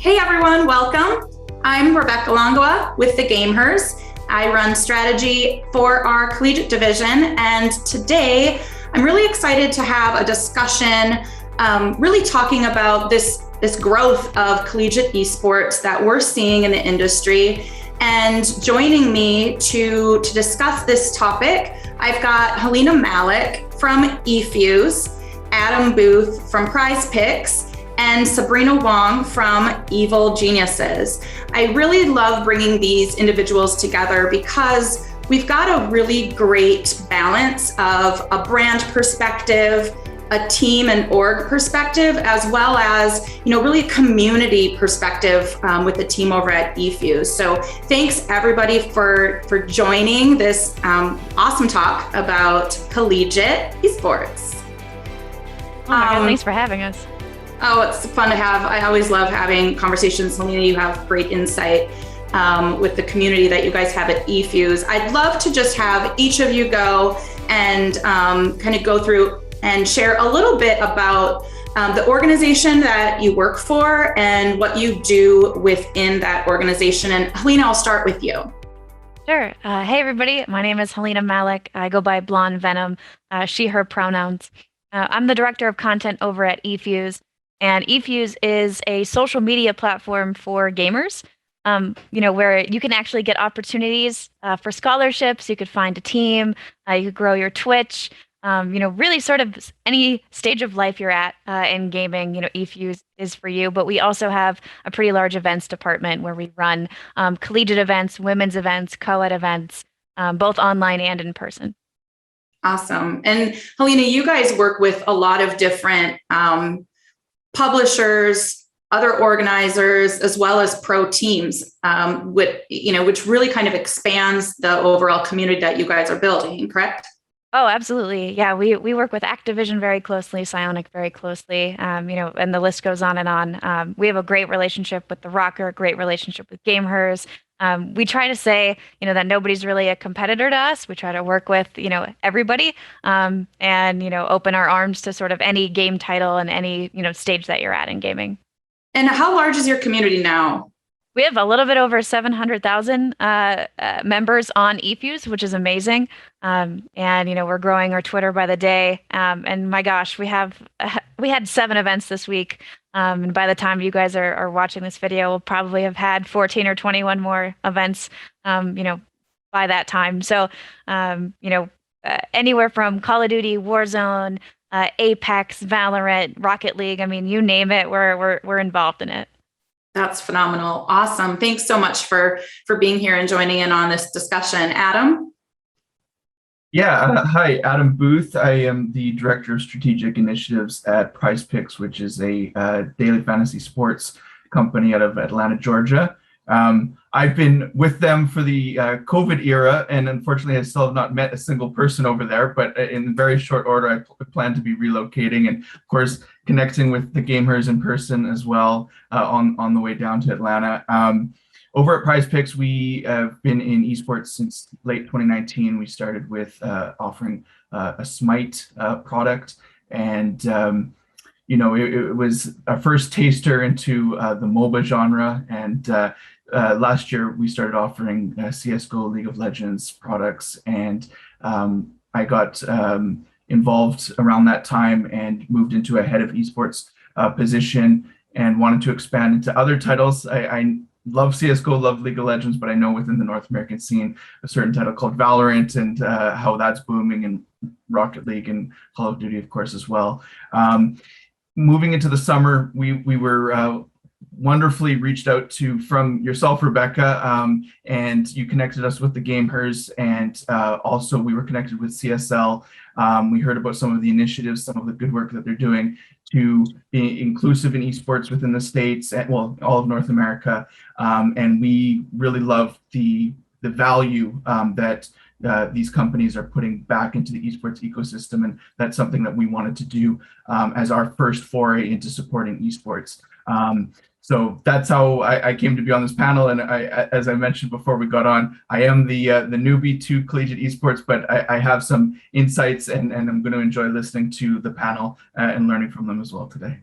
Hey everyone, welcome. I'm Rebecca Longawa with the GameHERs. I run strategy for our collegiate division, and today I'm really excited to have a discussion really talking about this growth of collegiate esports that we're seeing in the industry. And joining me to discuss this topic, I've got Halina Malik from eFuse, Adam Boothe from PrizePicks, and Sabrina Wong from Evil Geniuses. I really love bringing these individuals together because we've got a really great balance of a brand perspective, a team and org perspective, as well as, really a community perspective with the team over at eFuse. So thanks everybody for joining this awesome talk about collegiate esports. Oh my God, thanks for having us. Oh, it's fun to have. I always love having conversations. Halina, you have great insight with the community that you guys have at eFuse. I'd love to just have each of you go and kind of go through and share a little bit about the organization that you work for and what you do within that organization. And Halina, I'll start with you. Sure. Hey, everybody. My name is Halina Malik. I go by Blonde Venom, she, her pronouns. I'm the director of content over at eFuse. And eFuse is a social media platform for gamers, where you can actually get opportunities for scholarships. You could find a team, you could grow your Twitch, really sort of any stage of life you're at in gaming, eFuse is for you. But we also have a pretty large events department where we run collegiate events, women's events, co-ed events, both online and in person. Awesome. And Halina, you guys work with a lot of different publishers, other organizers, as well as pro teams, which really kind of expands the overall community that you guys are building, correct? Oh, absolutely. Yeah, we work with Activision very closely, Psionic very closely, and the list goes on and on. We have a great relationship with The Rocker, great relationship with GameHERs. We try to say, that nobody's really a competitor to us. We try to work with, everybody, and, open our arms to sort of any game title and any, stage that you're at in gaming. And how large is your community now? We have a little bit over 700,000 members on eFuse, which is amazing. And we're growing our Twitter by the day. And my gosh, we had 7 events this week. And by the time you guys are watching this video, we'll probably have had 14 or 21 more events, by that time. So, anywhere from Call of Duty, Warzone, Apex, Valorant, Rocket League. I mean, you name it, we're involved in it. That's phenomenal. Awesome. Thanks so much for being here and joining in on this discussion. Adam? Yeah, hi, Adam Boothe. I am the Director of Strategic Initiatives at PrizePicks, which is a daily fantasy sports company out of Atlanta, Georgia. I've been with them for the COVID era, and unfortunately, I still have not met a single person over there, but in very short order, I plan to be relocating and, of course, connecting with the GameHERs in person as well on the way down to Atlanta. Over at PrizePicks, we have been in esports since late 2019. We started with offering a Smite product, and it was our first taster into the MOBA genre, and last year we started offering CSGO, League of Legends products, and I got involved around that time and moved into a head of esports position and wanted to expand into other titles. I love CSGO, love League of Legends, but I know within the North American scene, a certain title called Valorant and how that's booming, and Rocket League and Call of Duty, of course, as well. Moving into the summer, we were wonderfully reached out to from yourself, Rebecca, and you connected us with the GameHERs, and also we were connected with CSL. We heard about some of the initiatives, some of the good work that they're doing to be inclusive in esports within the States, and well, all of North America, and we really love the value that these companies are putting back into the esports ecosystem, and that's something that we wanted to do as our first foray into supporting esports. So that's how I came to be on this panel. And as I mentioned before we got on, I am the newbie to collegiate esports, but I have some insights, and I'm going to enjoy listening to the panel and learning from them as well today.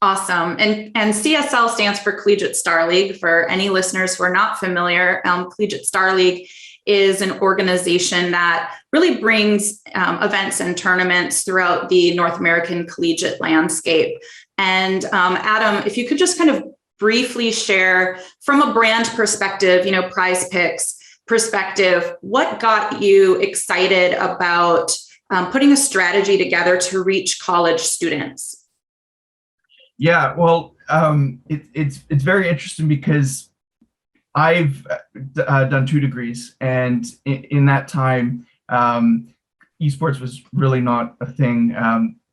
Awesome. And CSL stands for Collegiate Star League. For any listeners who are not familiar, Collegiate Star League is an organization that really brings events and tournaments throughout the North American collegiate landscape. And Adam, if you could just kind of briefly share from a brand perspective, PrizePicks perspective, what got you excited about putting a strategy together to reach college students? Yeah, well, it's very interesting because I've done 2 degrees, and in that time, esports was really not a thing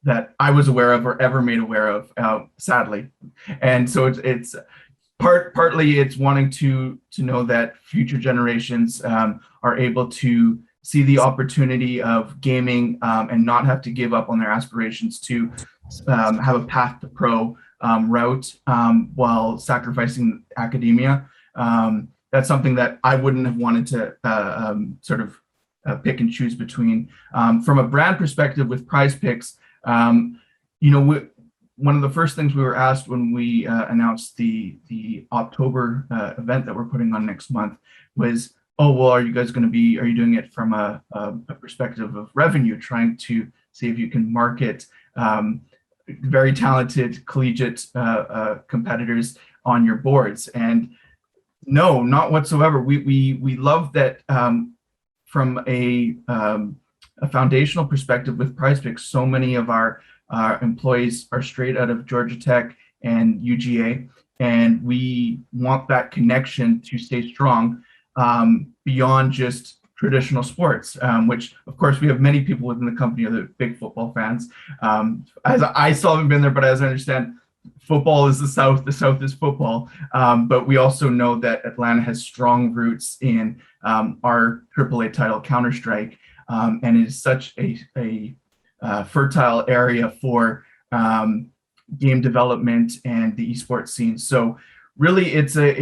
that I was aware of or ever made aware of, sadly. And so it's partly it's wanting to know that future generations are able to see the opportunity of gaming and not have to give up on their aspirations to have a path to pro route while sacrificing academia. That's something that I wouldn't have wanted to sort of pick and choose between. From a brand perspective with PrizePicks, one of the first things we were asked when we announced the October event that we're putting on next month was, oh, well, are you doing it from a perspective of revenue, trying to see if you can market very talented collegiate competitors on your boards? And no, not whatsoever. We love that from a foundational perspective with PrizePicks. So many of our employees are straight out of Georgia Tech and UGA, and we want that connection to stay strong beyond just traditional sports, which of course we have many people within the company that are big football fans. As I still haven't been there, but as I understand, football is the South is football. But we also know that Atlanta has strong roots in our AAA title, Counter-Strike, and it is such a fertile area for game development and the esports scene. So really, it's a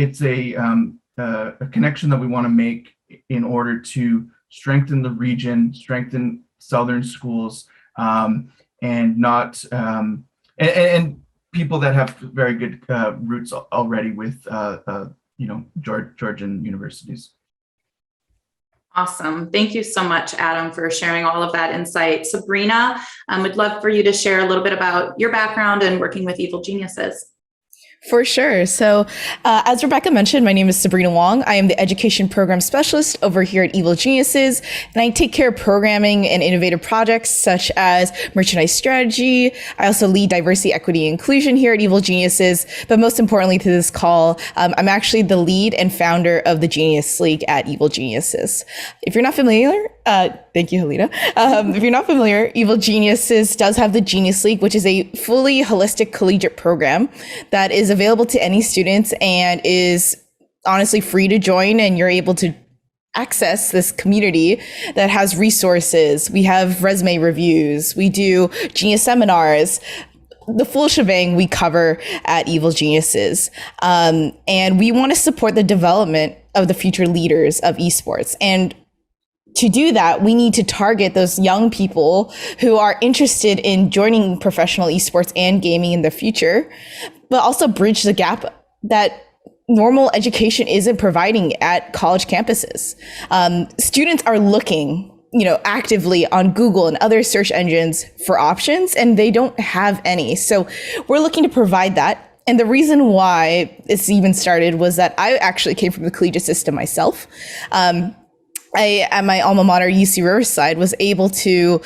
connection that we want to make in order to strengthen the region, strengthen Southern schools, and not and people that have very good roots already with Georgian universities. Awesome. Thank you so much, Adam, for sharing all of that insight. Sabrina, would love for you to share a little bit about your background and working with Evil Geniuses. For sure. So as Rebecca mentioned, my name is Sabrina Wong. I am the education program specialist over here at Evil Geniuses, and I take care of programming and innovative projects such as merchandise strategy. I also lead diversity, equity, and inclusion here at Evil Geniuses. But most importantly to this call, I'm actually the lead and founder of the Genius League at Evil Geniuses. If you're not familiar, thank you, Halina. If you're not familiar, Evil Geniuses does have the Genius League, which is a fully holistic collegiate program that is available to any students and is honestly free to join, and you're able to access this community that has resources. We have resume reviews, we do genius seminars, the full shebang we cover at Evil Geniuses. And we want to support the development of the future leaders of esports. And to do that, we need to target those young people who are interested in joining professional esports and gaming in the future, but also bridge the gap that normal education isn't providing at college campuses. Students are looking, actively on Google and other search engines for options, and they don't have any. So we're looking to provide that. And the reason why this even started was that I actually came from the collegiate system myself. I, at my alma mater, UC Riverside, was able to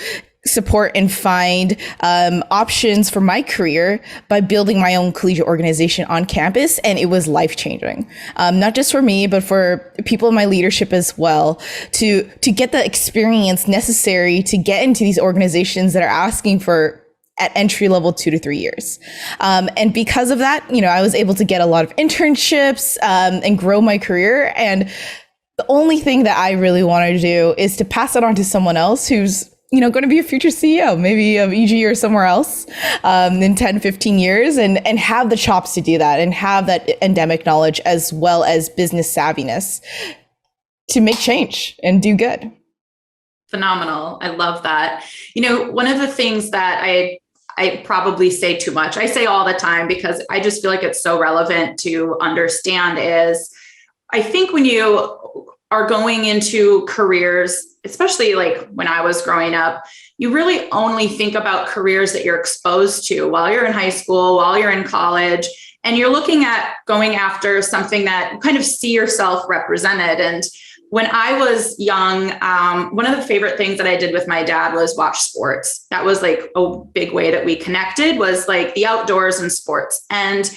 support and find options for my career by building my own collegiate organization on campus, and it was life-changing. Not just for me, but for people in my leadership as well, to get the experience necessary to get into these organizations that are asking for at entry level 2 to 3 years. And because of that, I was able to get a lot of internships and grow my career. And the only thing that I really wanted to do is to pass it on to someone else who's, going to be a future CEO, maybe of EG or somewhere else in 10, 15 years, and have the chops to do that and have that endemic knowledge as well as business savviness to make change and do good. Phenomenal. I love that. One of the things that I probably say too much. I say all the time because I just feel like it's so relevant to understand is I think when you are going into careers, especially like when I was growing up, you really only think about careers that you're exposed to while you're in high school, while you're in college, and you're looking at going after something that you kind of see yourself represented. And when I was young, one of the favorite things that I did with my dad was watch sports. That was like a big way that we connected, was like the outdoors and sports. And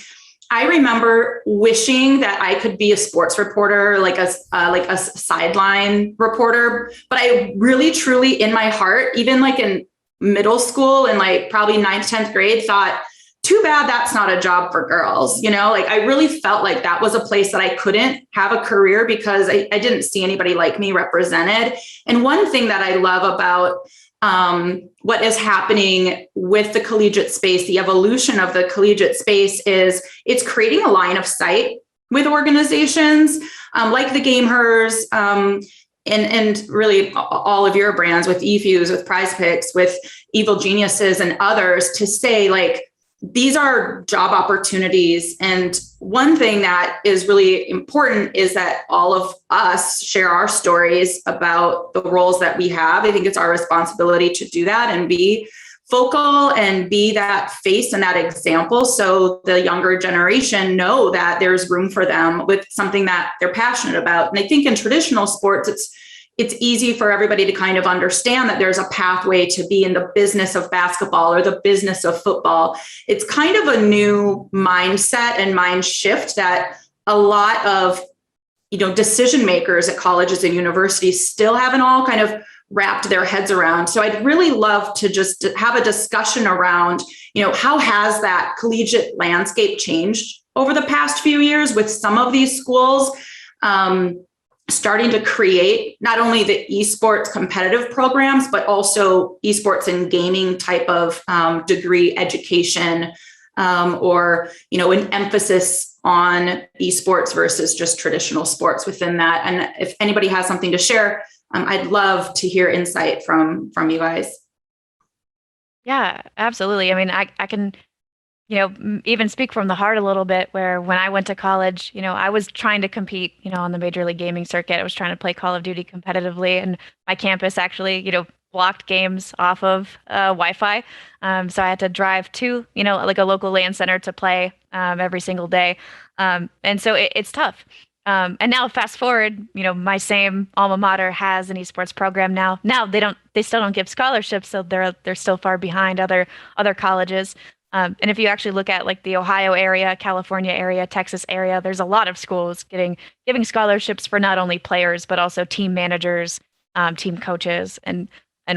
I remember wishing that I could be a sports reporter, like a sideline reporter. But I really, truly, in my heart, even like in middle school and like probably 9th, 10th grade, thought, too bad that's not a job for girls. Like I really felt like that was a place that I couldn't have a career because I didn't see anybody like me represented. And one thing that I love about what is happening with the collegiate space, the evolution of the collegiate space, is it's creating a line of sight with organizations like the GameHERs and really all of your brands with eFuse, with PrizePicks, with Evil Geniuses and others, to say like, these are job opportunities. And one thing that is really important is that all of us share our stories about the roles that we have. I think it's our responsibility to do that and be vocal and be that face and that example, so the younger generation know that there's room for them with something that they're passionate about. And I think in traditional sports, it's easy for everybody to kind of understand that there's a pathway to be in the business of basketball or the business of football. It's kind of a new mindset and mind shift that a lot of, decision makers at colleges and universities still haven't all kind of wrapped their heads around. So I'd really love to just have a discussion around, how has that collegiate landscape changed over the past few years with some of these schools, starting to create not only the esports competitive programs, but also esports and gaming type of degree education, or, an emphasis on esports versus just traditional sports within that. And if anybody has something to share, I'd love to hear insight from you guys. Yeah, absolutely. I mean, I can even speak from the heart a little bit, where when I went to college, I was trying to compete, on the Major League Gaming circuit. I was trying to play Call of Duty competitively, and my campus actually, blocked games off of Wi-Fi. So I had to drive to, like a local LAN center to play every single day. And so it's tough. And now fast forward, my same alma mater has an esports program now. Now they still don't give scholarships, so they're still far behind other colleges. And if you actually look at like the Ohio area, California area, Texas area, there's a lot of schools giving scholarships for not only players, but also team managers, team coaches, and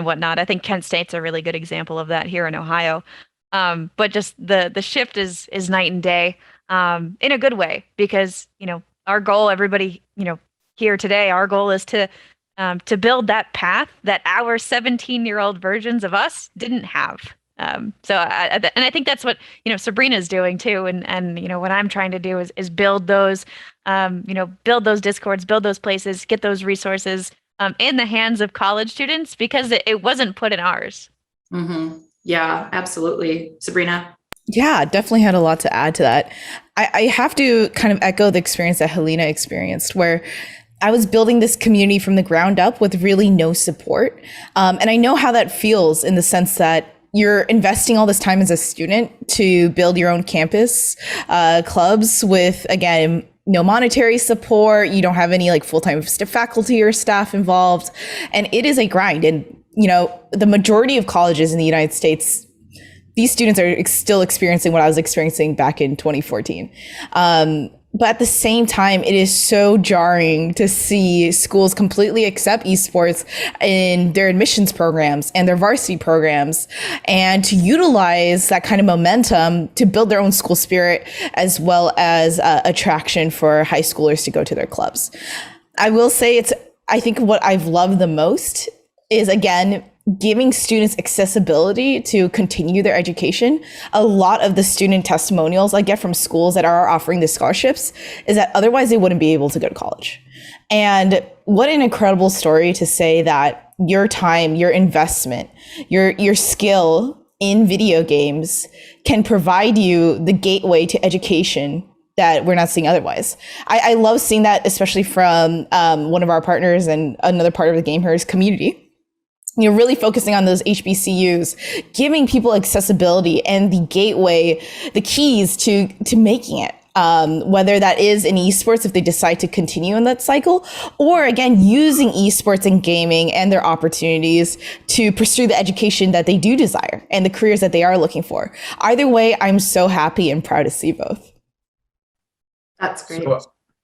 whatnot. I think Kent State's a really good example of that here in Ohio. But just the shift is night and day, in a good way, because, our goal, everybody, here today, our goal is to build that path that our 17-year-old versions of us didn't have. So I think that's what, Sabrina's doing too. And what I'm trying to do is build those, build those discords, build those places, get those resources in the hands of college students, because it wasn't put in ours. Mm-hmm. Yeah, absolutely. Sabrina. Yeah, definitely had a lot to add to that. I have to kind of echo the experience that Halina experienced, where I was building this community from the ground up with really no support. And I know how that feels, in the sense that you're investing all this time as a student to build your own campus clubs with, again, no monetary support. You don't have any like full-time faculty or staff involved. And it is a grind. And, the majority of colleges in the United States, these students are still experiencing what I was experiencing back in 2014. But at the same time, it is so jarring to see schools completely accept esports in their admissions programs and their varsity programs, and to utilize that kind of momentum to build their own school spirit, as well as attraction for high schoolers to go to their clubs. I will say I think what I've loved the most is, again, giving students accessibility to continue their education. A lot of the student testimonials I get from schools that are offering the scholarships is that otherwise they wouldn't be able to go to college. And what an incredible story to say that your time, your investment, your skill in video games can provide you the gateway to education that we're not seeing otherwise. I love seeing that, especially from one of our partners and another part of the GameHERs community. You're really focusing on those HBCUs, giving people accessibility and the gateway, the keys to making it. Whether that is in esports, if they decide to continue in that cycle, or again, using esports and gaming and their opportunities to pursue the education that they do desire and the careers that they are looking for. Either way, I'm so happy and proud to see both. That's great. So,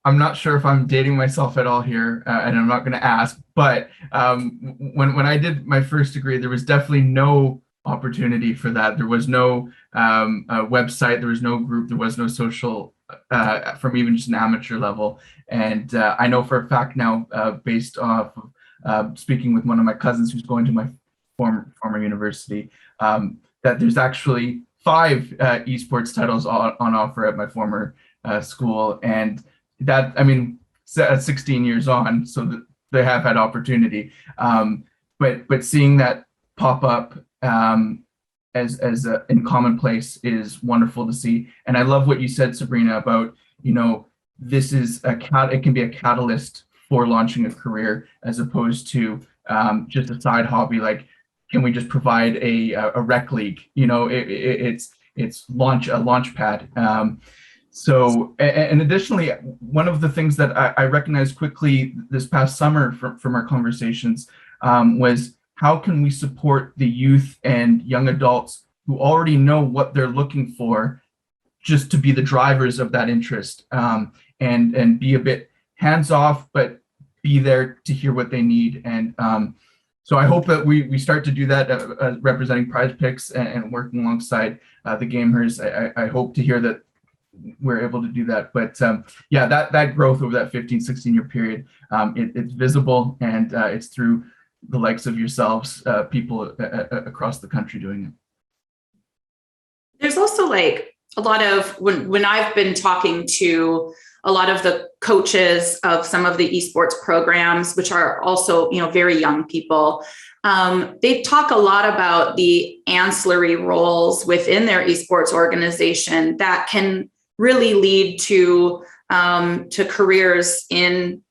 I'm not sure if I'm dating myself at all here, and I'm not going to ask, but when I did my first degree, there was definitely no opportunity for that. There was no website, there was no group, there was no social from even just an amateur level. And I know for a fact now, based off of speaking with one of my cousins who's going to my former university, that there's actually 5 esports titles on offer at my former school. And that, I mean, 16 years on, so they have had opportunity. But seeing that pop up as in commonplace is wonderful to see. And I love what you said, Sabrina, about, this is it can be a catalyst for launching a career as opposed to just a side hobby. Like, can we just provide a rec league? It's a launch pad. So, and additionally, one of the things that I recognized quickly this past summer from our conversations was, how can we support the youth and young adults who already know what they're looking for, just to be the drivers of that interest, and be a bit hands off, but be there to hear what they need. And so I hope that we start to do that, representing PrizePicks and working alongside the GameHERs. I hope to hear that we're able to do that. But yeah, that growth over that 15, 16-year period, it's visible, and it's through the likes of yourselves, people across the country doing it. There's also like a lot of, when I've been talking to a lot of the coaches of some of the esports programs, which are also, very young people, they talk a lot about the ancillary roles within their esports organization that can really lead to careers in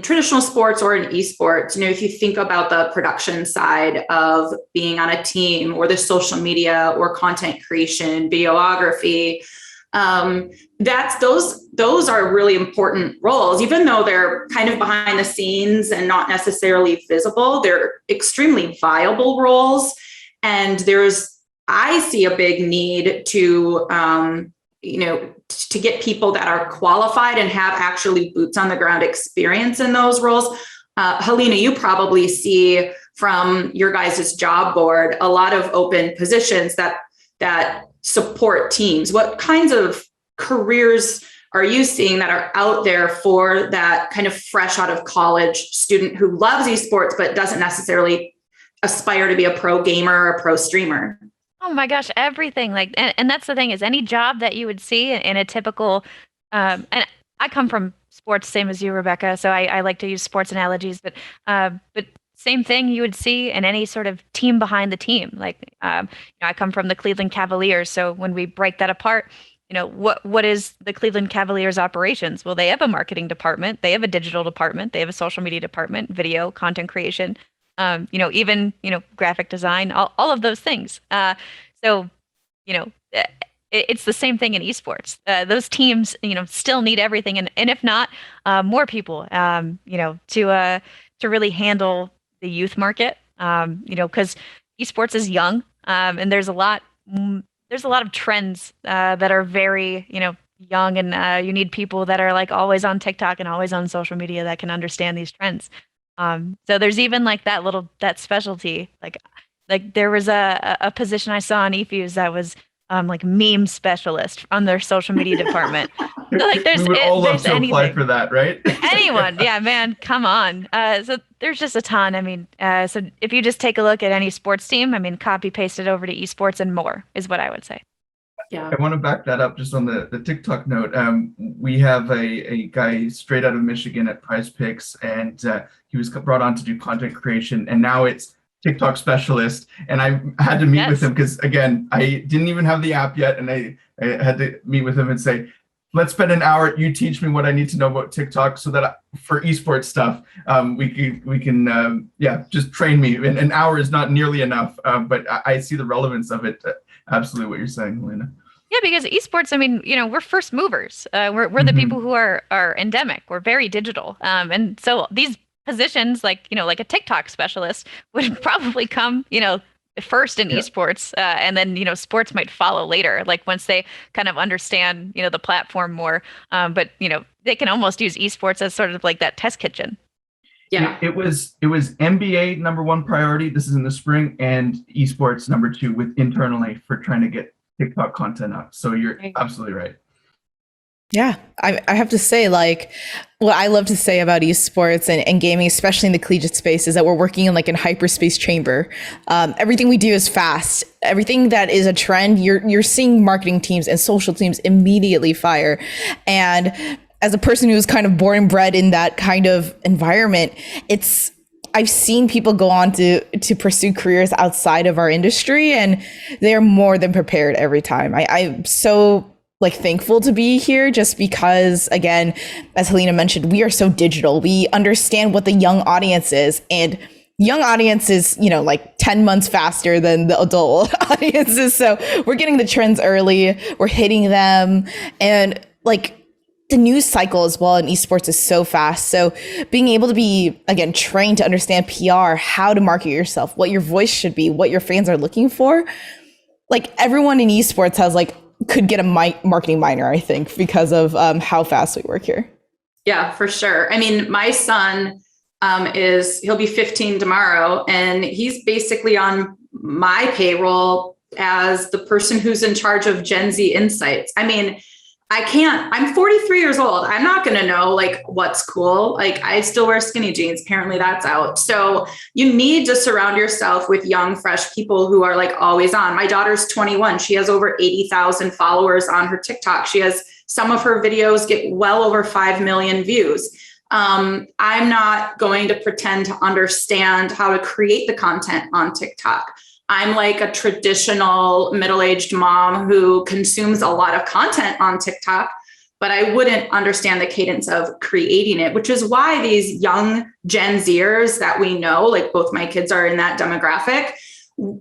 traditional sports or in esports. If you think about the production side of being on a team, or the social media or content creation, videography, those are really important roles. Even though they're kind of behind the scenes and not necessarily visible, they're extremely viable roles. And I see a big need to, to get people that are qualified and have actually boots on the ground experience in those roles. Halina, you probably see from your guys' job board a lot of open positions that support teams. What kinds of careers are you seeing that are out there for that kind of fresh out of college student who loves esports but doesn't necessarily aspire to be a pro gamer or a pro streamer? Oh my gosh, everything. And that's the thing, is any job that you would see in a typical, and I come from sports, same as you, Rebecca, so I like to use sports analogies, but same thing you would see in any sort of team behind the team. I come from the Cleveland Cavaliers, so when we break that apart, what is the Cleveland Cavaliers operations? Well, they have a marketing department, they have a digital department, they have a social media department, video, content creation, even graphic design, all of those things. So it's the same thing in esports. Those teams, still need everything, and if not, more people, to really handle the youth market. Because esports is young, and there's a lot of trends that are very, young, and you need people that are like always on TikTok and always on social media that can understand these trends. So there's even like that specialty, like there was a position I saw on eFuse that was like meme specialist on their social media department. So, like we would all love to anything. apply for that, right? Anyone, yeah, man, come on. So there's just a ton. I mean, so if you just take a look at any sports team, I mean, copy paste it over to esports and more is what I would say. Yeah. I want to back that up just on the TikTok note. We have a guy straight out of Michigan at PrizePicks, and he was brought on to do content creation, and now it's TikTok specialist, and I had to meet with him because, again, I didn't even have the app yet, and I had to meet with him and say, let's spend an hour. You teach me what I need to know about TikTok so that for esports stuff, we can just train me. And an hour is not nearly enough, but I see the relevance of it. Absolutely what you're saying, Halina. Yeah, because esports, I mean, we're first movers. We're the people who are endemic. We're very digital. And so these positions like a TikTok specialist would probably come, first in esports, and then, sports might follow later, like once they kind of understand, the platform more. But, they can almost use esports as sort of like that test kitchen. Yeah, it was NBA #1 priority. This is in the spring, and esports #2 with internally for trying to get TikTok content up. So you're absolutely right. Yeah, I have to say, like, what I love to say about esports and gaming, especially in the collegiate space, is that we're working in in hyperspace chamber. Everything we do is fast. Everything that is a trend, you're seeing marketing teams and social teams immediately fire. And as a person who was kind of born and bred in that kind of environment, I've seen people go on to pursue careers outside of our industry, and they're more than prepared every time. I'm so thankful to be here, just because, again, as Halina mentioned, we are so digital. We understand what the young audience is, and young audience is, 10 months faster than the adult audiences. So we're getting the trends early, we're hitting them, and the news cycle as well in esports is so fast. So being able to be, again, trained to understand PR, how to market yourself, what your voice should be, what your fans are looking for. Everyone in esports has could get a marketing minor, I think, because of how fast we work here. Yeah, for sure. I mean, my son he'll be 15 tomorrow, and he's basically on my payroll as the person who's in charge of Gen Z insights. I mean, I'm 43 years old. I'm not going to know what's cool. I still wear skinny jeans. Apparently that's out. So you need to surround yourself with young, fresh people who are always on. My daughter's 21. She has over 80,000 followers on her TikTok. Some of her videos get well over 5 million views. I'm not going to pretend to understand how to create the content on TikTok. I'm a traditional middle-aged mom who consumes a lot of content on TikTok, but I wouldn't understand the cadence of creating it, which is why these young Gen Zers that we know, both my kids are in that demographic,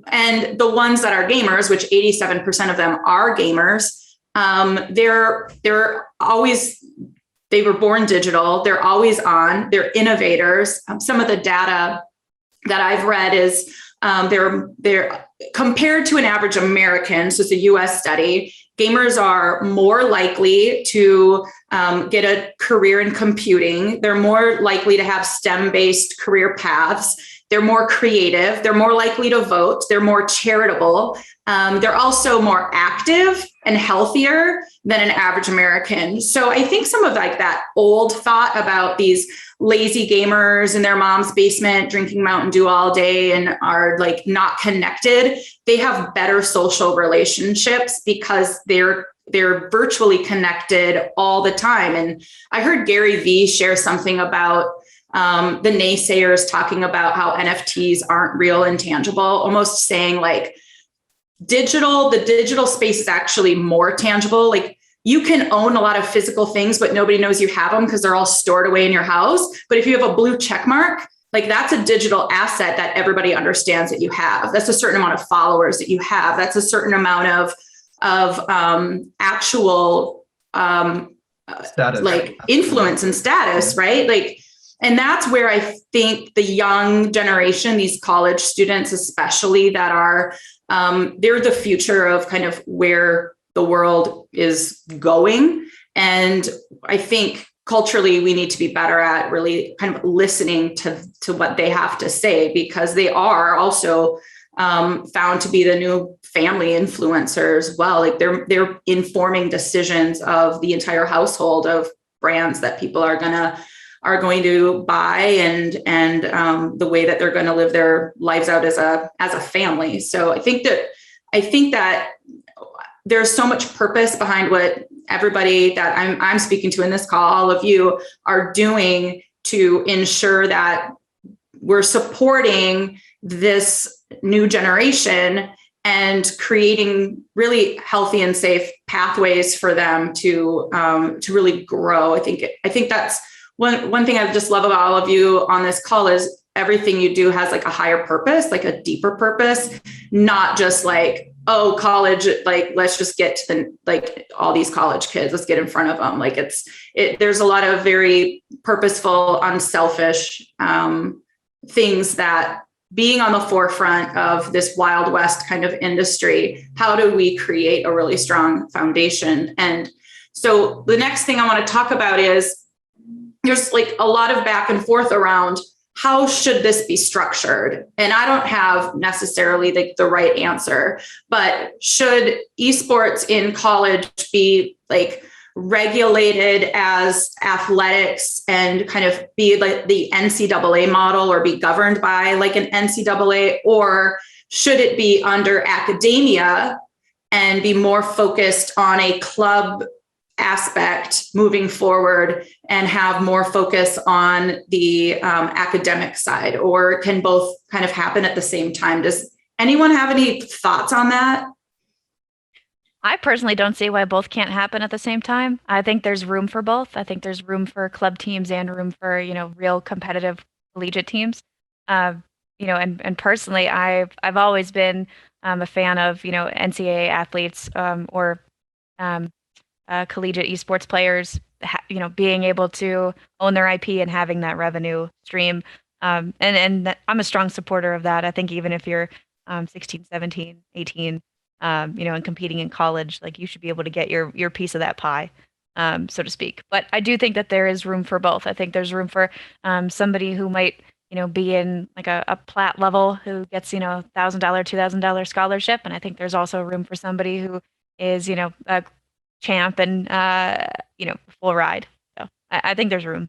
and the ones that are gamers, which 87% of them are gamers, they were born digital, they're always on, they're innovators. Some of the data that I've read is they're compared to an average American, so it's a US study, gamers are more likely to get a career in computing. They're more likely to have STEM-based career paths. They're more creative. They're more likely to vote. They're more charitable. They're also more active and healthier than an average American. So I think some of that old thought about these lazy gamers in their mom's basement drinking Mountain Dew all day and are not connected, they have better social relationships because they're virtually connected all the time. And I heard Gary Vee share something about the naysayers talking about how NFTs aren't real and tangible, almost saying the digital space is actually more tangible. You can own a lot of physical things, but nobody knows you have them because they're all stored away in your house. But if you have a blue check mark, that's a digital asset that everybody understands that you have. That's a certain amount of followers that you have. That's a certain amount of actual status. Influence and status, right? And that's where I think the young generation, these college students especially, that are they're the future of kind of where the world is going. And I think culturally, we need to be better at really kind of listening to what they have to say, because they are also found to be the new family influencers as well. They're informing decisions of the entire household of brands that people are going to buy and the way that they're going to live their lives out as a family. So I think that there's so much purpose behind what everybody that I'm speaking to in this call, all of you, are doing to ensure that we're supporting this new generation and creating really healthy and safe pathways for them to really grow. I think that's one thing I just love about all of you on this call is everything you do has like a higher purpose, like a deeper purpose, not just like, oh, college, like, let's just get to the, like, all these college kids, let's get in front of them. Like there's a lot of very purposeful, unselfish things that being on the forefront of this Wild West kind of industry, how do we create a really strong foundation? And so the next thing I want to talk about is there's like a lot of back and forth around how should this be structured? And I don't have necessarily the right answer, but should esports in college be like regulated as athletics and kind of be like the NCAA model or be governed by like an NCAA, or should it be under academia and be more focused on a club aspect moving forward and have more focus on the academic side, or can both kind of happen at the same time? Does anyone have any thoughts on that? I personally don't see why both can't happen at the same time. I think there's room for both. I think there's room for club teams and room for, real competitive collegiate teams. And personally, I've always been a fan of, NCAA athletes or collegiate esports players, being able to own their IP and having that revenue stream. And I'm a strong supporter of that. I think even if you're 16, 17, 18, and competing in college, like, you should be able to get your piece of that pie, so to speak. But I do think that there is room for both. I think there's room for somebody who might, be in like a plat level who gets, $1,000, $2,000 scholarship. And I think there's also room for somebody who is, a champ and, full ride. So I think there's room.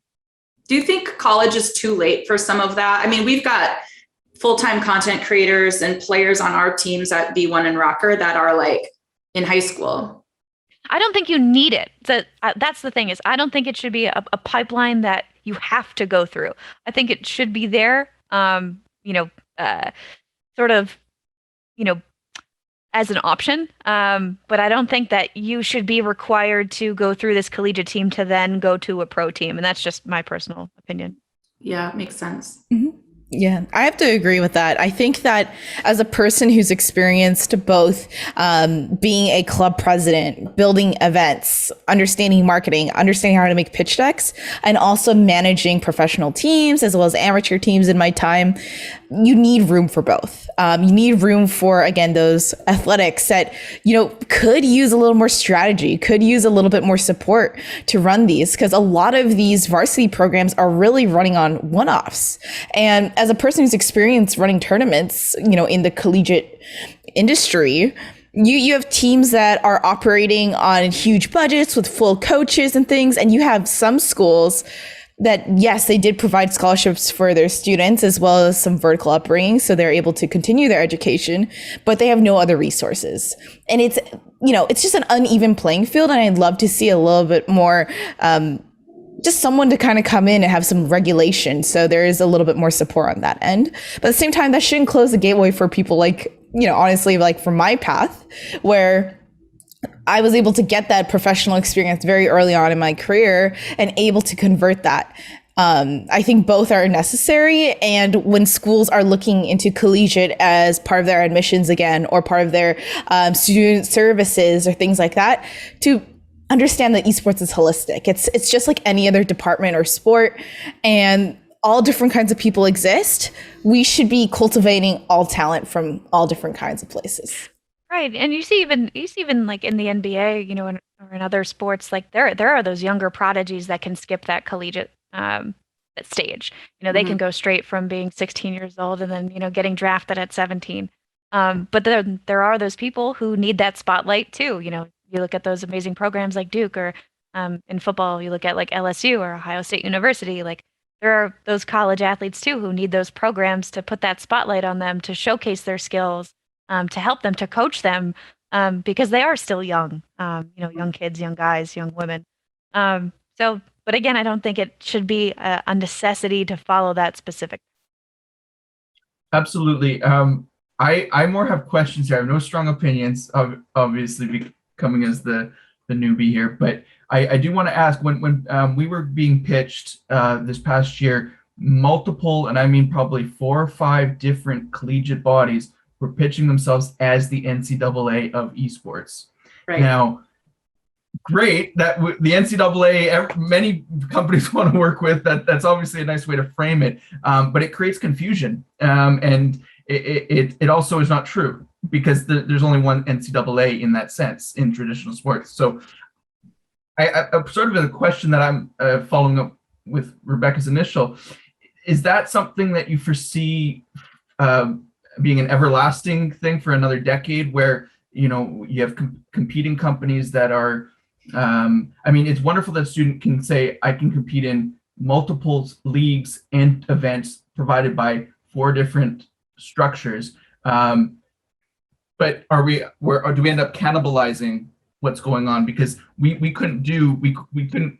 Do you think college is too late for some of that? I mean, we've got full-time content creators and players on our teams at V1 and Rocker that are like in high school. I don't think you need it. That's the thing, is I don't think it should be a pipeline that you have to go through. I think it should be there, sort of, as an option. But I don't think that you should be required to go through this collegiate team to then go to a pro team. And that's just my personal opinion. Yeah, makes sense. Mm-hmm. Yeah, I have to agree with that. I think that as a person who's experienced both being a club president, building events, understanding marketing, understanding how to make pitch decks, and also managing professional teams as well as amateur teams in my time, you need room for both. You need room for, again, those athletics that, could use a little more strategy, could use a little bit more support to run these, because a lot of these varsity programs are really running on one-offs. And as a person who's experienced running tournaments, in the collegiate industry, you have teams that are operating on huge budgets with full coaches and things. And you have some schools that, yes, they did provide scholarships for their students as well as some vertical upbringing, so they're able to continue their education, but they have no other resources. And it's just an uneven playing field. And I'd love to see a little bit more, just someone to kind of come in and have some regulation, so there is a little bit more support on that end. But at the same time, that shouldn't close the gateway for people like, honestly, like from my path, where I was able to get that professional experience very early on in my career and able to convert that. I think both are necessary. And when schools are looking into collegiate as part of their admissions again, or part of their student services or things like that, to understand that esports is holistic. It's just like any other department or sport, and all different kinds of people exist. We should be cultivating all talent from all different kinds of places. Right. And you see even like in the NBA, or in other sports, like there are those younger prodigies that can skip that collegiate that stage. They can go straight from being 16 years old and then, getting drafted at 17. But there are those people who need that spotlight too. You look at those amazing programs like Duke, or in football, you look at like LSU or Ohio State University. Like, there are those college athletes too who need those programs to put that spotlight on them, to showcase their skills, to help them, to coach them, because they are still young, young kids, young guys, young women. But again, I don't think it should be a necessity to follow that specific. Absolutely. I more have questions here. I have no strong opinions, obviously, coming as the newbie here. But I do want to ask, when we were being pitched this past year, multiple, and I mean probably 4 or 5 different collegiate bodies were pitching themselves as the NCAA of esports. Right. Now, great that the NCAA, many companies want to work with. That's obviously a nice way to frame it, but it creates confusion, and it also is not true, because there's only one NCAA in that sense in traditional sports. So I sort of a question that I'm following up with Rebecca's initial, is that something that you foresee being an everlasting thing for another decade, where you have competing companies that are, I mean, it's wonderful that a student can say, I can compete in multiple leagues and events provided by 4 different structures, but do we end up cannibalizing what's going on, because we couldn't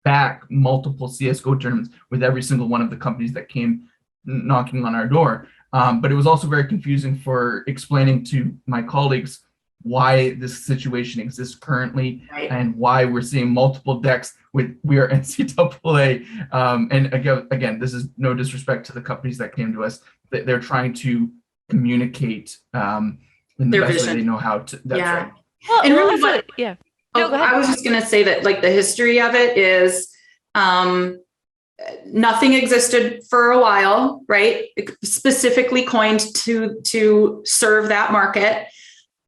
back multiple CSGO tournaments with every single one of the companies that came knocking on our door. But it was also very confusing for explaining to my colleagues why this situation exists currently, Right. and why we're seeing multiple decks with we are NCAA. And again, this is no disrespect to the companies that came to us. They're trying to communicate in the Their best vision. way they know how to. That's right. Well, And really also, what- yeah. No, go ahead. I was just going to say that, like, the history of it is nothing existed for a while, right? Specifically coined to serve that market.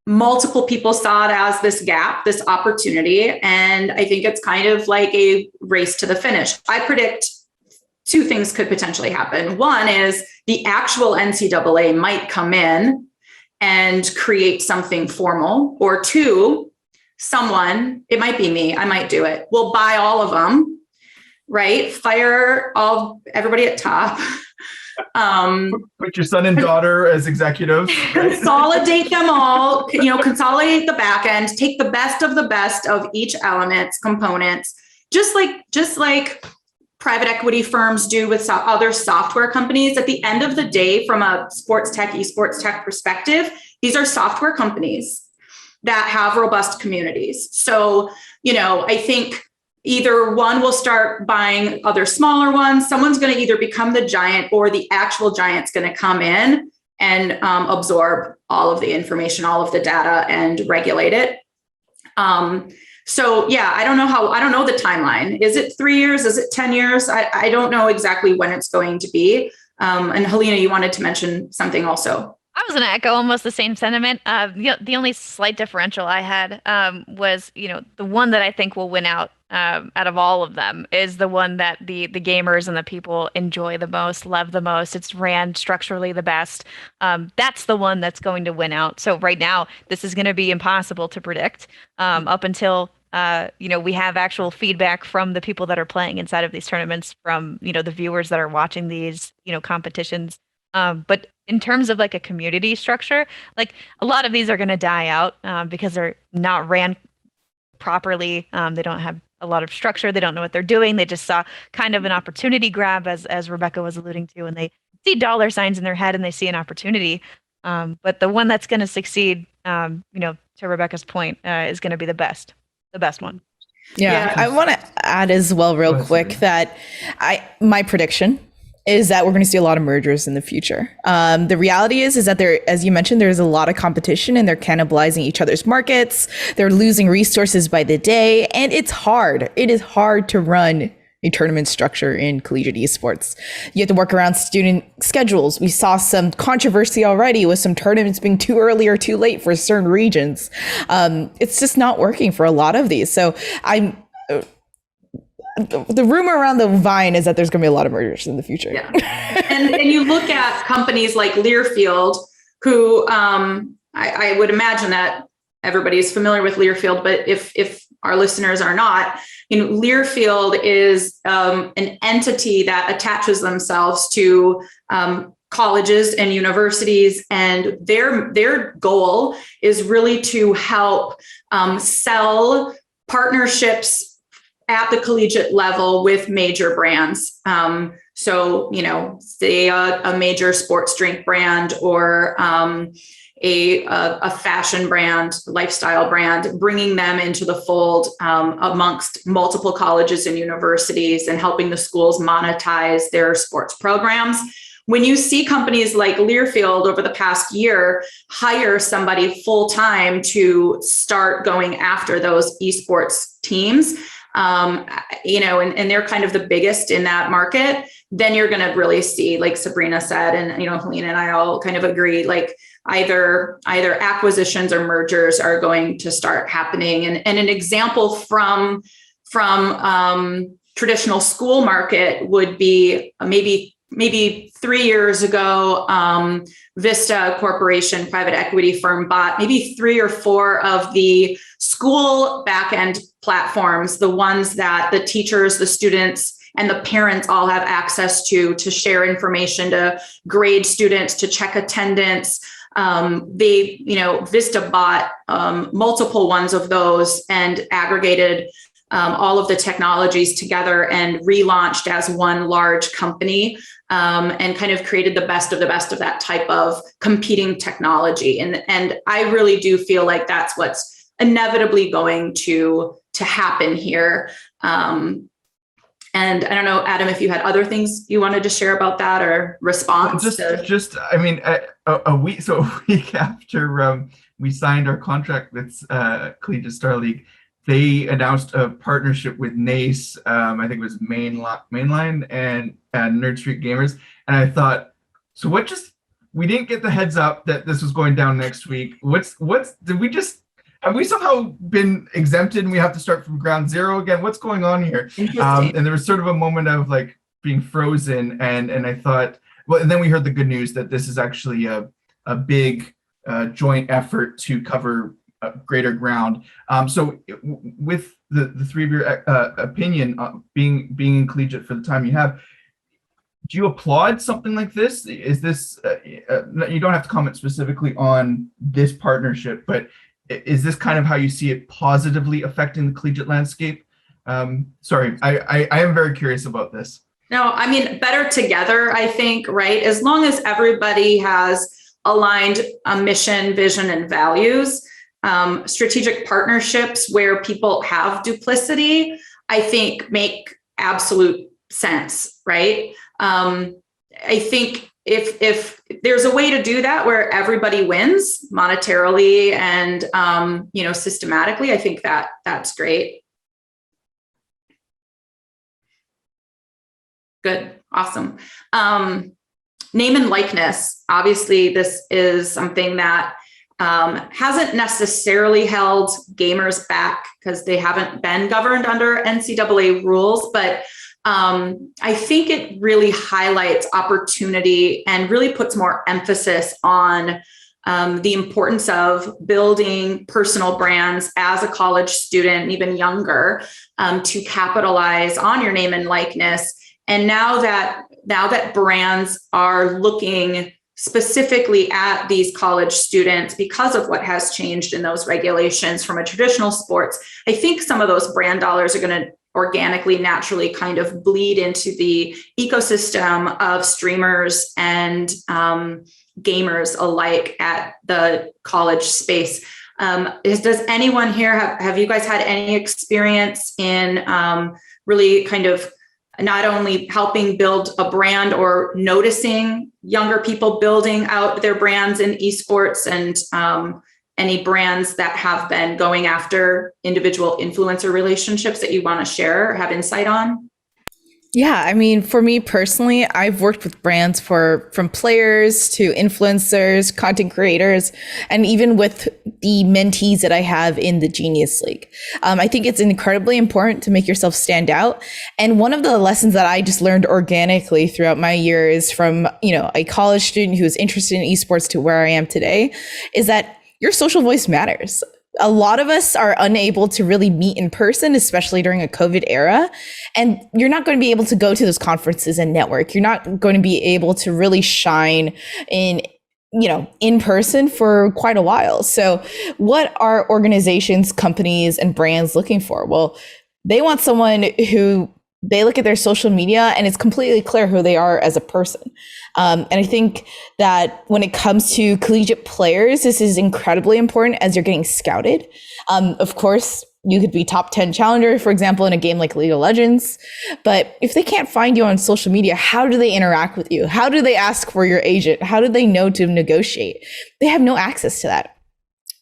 Multiple people saw it as this gap, this opportunity. And I think it's kind of like a race to the finish. I predict 2 things could potentially happen. One is the actual NCAA might come in and create something formal, or 2, someone, it might be me, I might do it, will buy all of them, right? Fire everybody at top. Put your son and daughter as executives. Consolidate them all, consolidate the back end, take the best of each element's components, just like private equity firms do with other software companies. At the end of the day, from a sports tech, esports tech perspective, these are software companies that have robust communities. So, I think either one will start buying other smaller ones. Someone's going to either become the giant, or the actual giant's going to come in and absorb all of the information, all of the data, and regulate it. So yeah, I don't know the timeline. Is it 3 years? Is it 10 years? I don't know exactly when it's going to be. And Halina, you wanted to mention something also. I was going to echo almost the same sentiment. The only slight differential I had was, the one that I think will win out of all of them is the one that the gamers and the people enjoy the most, love the most. It's ran structurally the best. That's the one that's going to win out. So right now, this is going to be impossible to predict up until we have actual feedback from the people that are playing inside of these tournaments, from the viewers that are watching these competitions. But in terms of like a community structure, like a lot of these are going to die out because they're not ran properly. They don't have a lot of structure. They don't know what they're doing. They just saw kind of an opportunity grab, as Rebecca was alluding to, and they see dollar signs in their head and they see an opportunity. But the one that's going to succeed, to Rebecca's point, is going to be the best one. Yeah. I want to add as well real quick that my prediction is that we're going to see a lot of mergers in the future. The reality is that as you mentioned, there's a lot of competition and they're cannibalizing each other's markets. They're losing resources by the day. And it's hard. It is hard to run a tournament structure in collegiate esports. You have to work around student schedules. We saw some controversy already with some tournaments being too early or too late for certain regions. It's just not working for a lot of these. So the rumor around the Vine is that there's going to be a lot of mergers in the future. Yeah. And you look at companies like Learfield, who I would imagine that everybody is familiar with Learfield, but if our listeners are not, Learfield is an entity that attaches themselves to colleges and universities, and their goal is really to help sell partnerships at the collegiate level with major brands. So, say a major sports drink brand or a fashion brand, lifestyle brand, bringing them into the fold amongst multiple colleges and universities and helping the schools monetize their sports programs. When you see companies like Learfield over the past year hire somebody full-time to start going after those esports teams, and they're kind of the biggest in that market, then you're going to really see, like Sabrina said, and, Halina and I all kind of agree, like either acquisitions or mergers are going to start happening. And an example from traditional school market would be maybe 3 years ago, Vista Corporation, private equity firm, bought maybe 3 or 4 of the school backend platforms, the ones that the teachers, the students, and the parents all have access to share information, to grade students, to check attendance. Vista bought multiple ones of those and aggregated all of the technologies together and relaunched as one large company, and kind of created the best of that type of competing technology. And I really do feel like that's what's inevitably going to happen here. And I don't know, Adam, if you had other things you wanted to share about that or response. A week after we signed our contract with Collegiate Star League, they announced a partnership with NACE. I think it was Mainline and Nerd Street Gamers. And I thought, so we didn't get the heads up that this was going down next week. Have we somehow been exempted and we have to start from ground zero again? What's going on here? And there was sort of a moment of like being frozen. And I thought, well, and then we heard the good news that this is actually a big joint effort to cover greater ground. So with the three of your opinion, being in collegiate for the time you have, do you applaud something like this? Is this, you don't have to comment specifically on this partnership, but is this kind of how you see it positively affecting the collegiate landscape? Sorry, I am very curious about this. No, I mean, better together, I think, right? As long as everybody has aligned a mission, vision, and values, strategic partnerships where people have duplicity, I think make absolute sense, right? I think if there's a way to do that where everybody wins monetarily and systematically, I think that's great. Good, awesome. Name and likeness. Obviously, this is something that hasn't necessarily held gamers back because they haven't been governed under NCAA rules, but I think it really highlights opportunity and really puts more emphasis on the importance of building personal brands as a college student, even younger, to capitalize on your name and likeness. And now that brands are looking specifically at these college students because of what has changed in those regulations from a traditional sports, I think some of those brand dollars are going to organically, naturally kind of bleed into the ecosystem of streamers and gamers alike at the college space. Does anyone here have you guys had any experience in really kind of not only helping build a brand or noticing younger people building out their brands in esports, and any brands that have been going after individual influencer relationships that you want to share or have insight on? Yeah, I mean, for me personally, I've worked with brands from players to influencers, content creators, and even with the mentees that I have in the Genius League. I think it's incredibly important to make yourself stand out. And one of the lessons that I just learned organically throughout my years from, a college student who was interested in esports to where I am today is that your social voice matters. A lot of us are unable to really meet in person, especially during a COVID era. And you're not going to be able to go to those conferences and network. You're not going to be able to really shine in person for quite a while. So what are organizations, companies, and brands looking for? Well, they want someone who they look at their social media and it's completely clear who they are as a person. And I think that when it comes to collegiate players, this is incredibly important as you're getting scouted. Of course, you could be top 10 challenger, for example, in a game like League of Legends. But if they can't find you on social media, how do they interact with you? How do they ask for your agent? How do they know to negotiate? They have no access to that.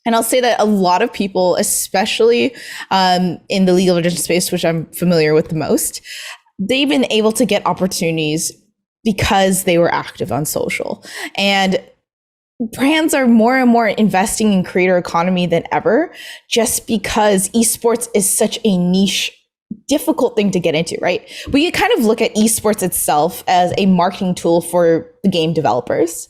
And I'll say that a lot of people, especially in the League of Legends space, which I'm familiar with the most, they've been able to get opportunities because they were active on social. And brands are more and more investing in creator economy than ever, just because esports is such a niche, difficult thing to get into, right? We kind of look at esports itself as a marketing tool for the game developers,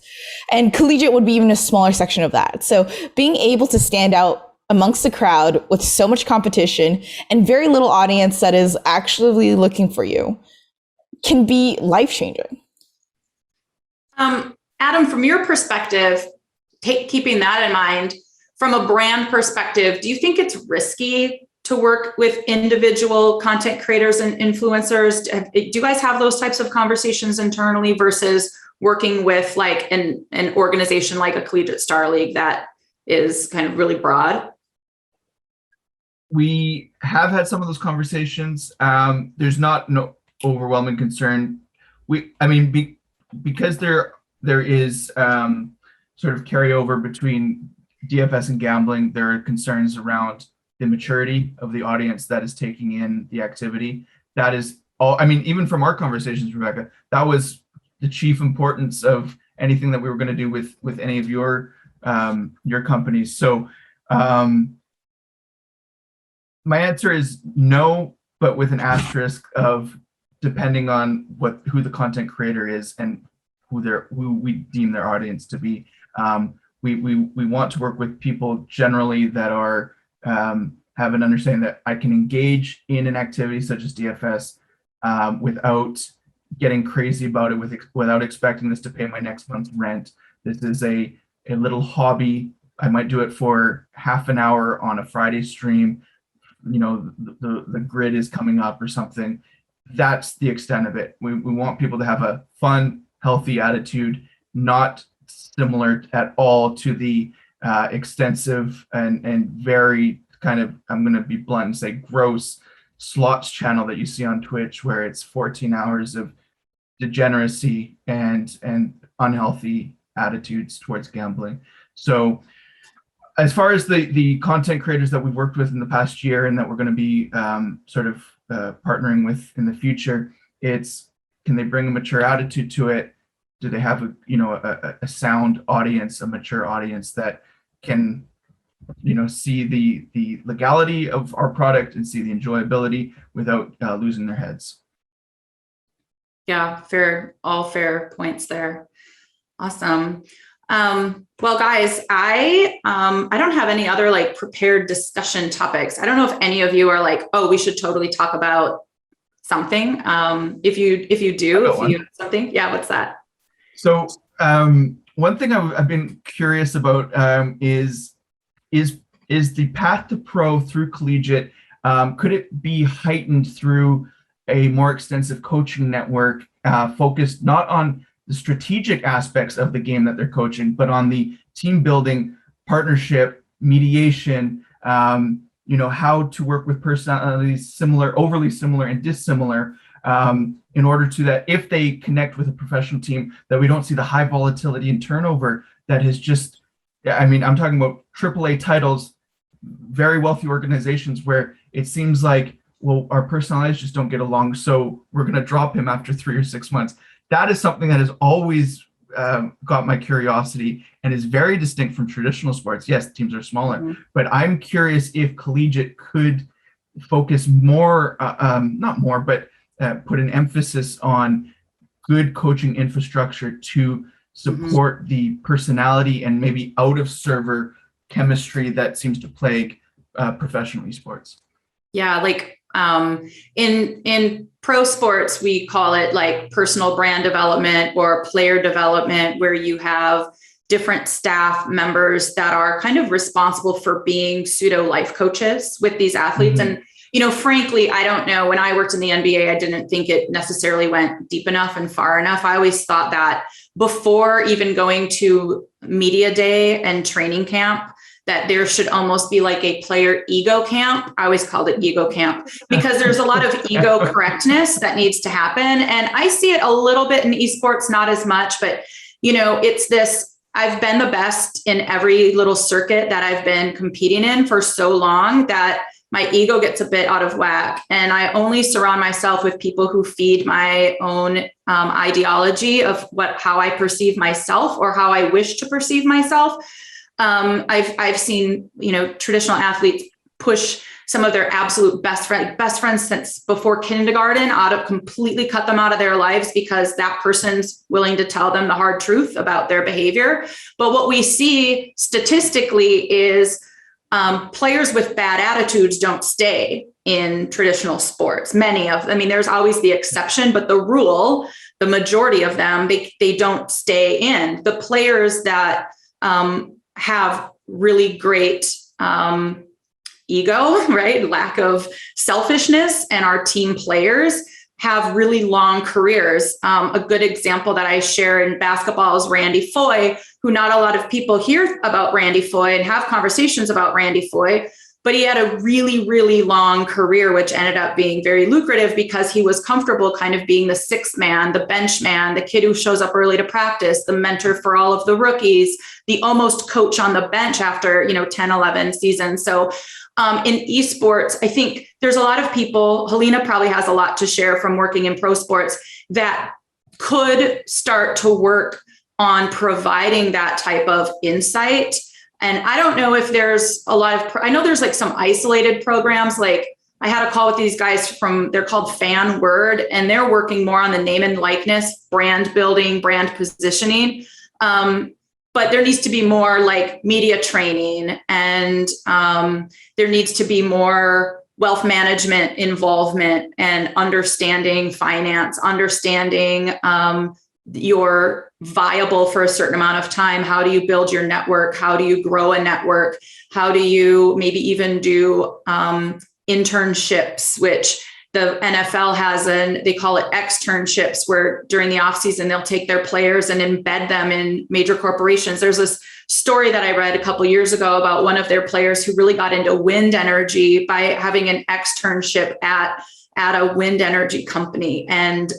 and collegiate would be even a smaller section of that. So being able to stand out amongst the crowd with so much competition and very little audience that is actually looking for you can be life-changing. Adam, from your perspective, keeping that in mind, from a brand perspective, do you think it's risky to work with individual content creators and influencers? Do you guys have those types of conversations internally versus working with like an organization like a Collegiate Star League that is kind of really broad? We have had some of those conversations. There's not no overwhelming concern. Because there is sort of carryover between DFS and gambling, there are concerns around the maturity of the audience that is taking in the activity. That is all. I mean, even from our conversations, Rebecca, that was the chief importance of anything that we were going to do with any of your companies. So my answer is no, but with an asterisk of depending on who the content creator is and who we deem their audience to be. We want to work with people generally that are have an understanding that I can engage in an activity such as DFS without getting crazy about it, without expecting this to pay my next month's rent. This is a little hobby. I might do it for half an hour on a Friday stream. You know, the grid is coming up or something. That's the extent of it. We want people to have a fun, healthy attitude, not similar at all to the extensive and very kind of, I'm going to be blunt and say gross slots channel that you see on Twitch, where it's 14 hours of degeneracy and unhealthy attitudes towards gambling. So as far as the content creators that we've worked with in the past year and that we're going to be partnering with in the future, it's, can they bring a mature attitude to it? Do they have a sound audience, a mature audience that can see the legality of our product and see the enjoyability without losing their heads? Yeah, all fair points there. Awesome. Well, guys, I don't have any other like prepared discussion topics. I don't know if any of you are like, oh, we should totally talk about something. If you do have something, yeah, what's that? So one thing I've been curious about is the path to pro through collegiate. Could it be heightened through a more extensive coaching network focused not on the strategic aspects of the game that they're coaching, but on the team building, partnership, mediation, how to work with personalities similar, overly similar, and dissimilar, in order to that if they connect with a professional team, that we don't see the high volatility and turnover that has just, I'm talking about AAA titles, very wealthy organizations where it seems like, well, our personalities just don't get along, so we're going to drop him after 3 or 6 months. That is something that has always got my curiosity and is very distinct from traditional sports. Yes, teams are smaller, but I'm curious if collegiate could focus more, not more, but put an emphasis on good coaching infrastructure to support the personality and maybe out of server chemistry that seems to plague professional esports. Yeah, like in pro sports, we call it like personal brand development or player development, where you have different staff members that are kind of responsible for being pseudo life coaches with these athletes. And frankly, I don't know. When I worked in the NBA, I didn't think it necessarily went deep enough and far enough. I always thought that before even going to media day and training camp, that there should almost be like a player ego camp. I always called it ego camp because there's a lot of ego correctness that needs to happen. And I see it a little bit in esports, not as much, but it's this, I've been the best in every little circuit that I've been competing in for so long that my ego gets a bit out of whack. And I only surround myself with people who feed my own ideology of how I perceive myself or how I wish to perceive myself. I've seen, traditional athletes push some of their absolute best friends since before kindergarten completely cut them out of their lives because that person's willing to tell them the hard truth about their behavior. But what we see statistically is players with bad attitudes don't stay in traditional sports. Many of them, there's always the exception, but the rule, the majority of them, they don't stay in. The players that have really great ego, right? Lack of selfishness, and our team players have really long careers. A good example that I share in basketball is Randy Foye, who not a lot of people hear about Randy Foye and have conversations about Randy Foye, but he had a really, really long career, which ended up being very lucrative because he was comfortable kind of being the sixth man, the bench man, the kid who shows up early to practice, the mentor for all of the rookies, the almost coach on the bench after, 10, 11 seasons. So in esports, I think there's a lot of people, Halina probably has a lot to share from working in pro sports, that could start to work on providing that type of insight. And I don't know if there's a lot of, I know there's like some isolated programs. Like I had a call with these guys they're called Fan Word, and they're working more on the name and likeness, brand building, brand positioning. But there needs to be more like media training, and there needs to be more wealth management involvement and understanding finance, understanding you're viable for a certain amount of time. How do you build your network? How do you grow a network? How do you maybe even do internships, which the NFL has, they call it externships, where during the off season, they'll take their players and embed them in major corporations. There's this story that I read a couple of years ago about one of their players who really got into wind energy by having an externship at a wind energy company. And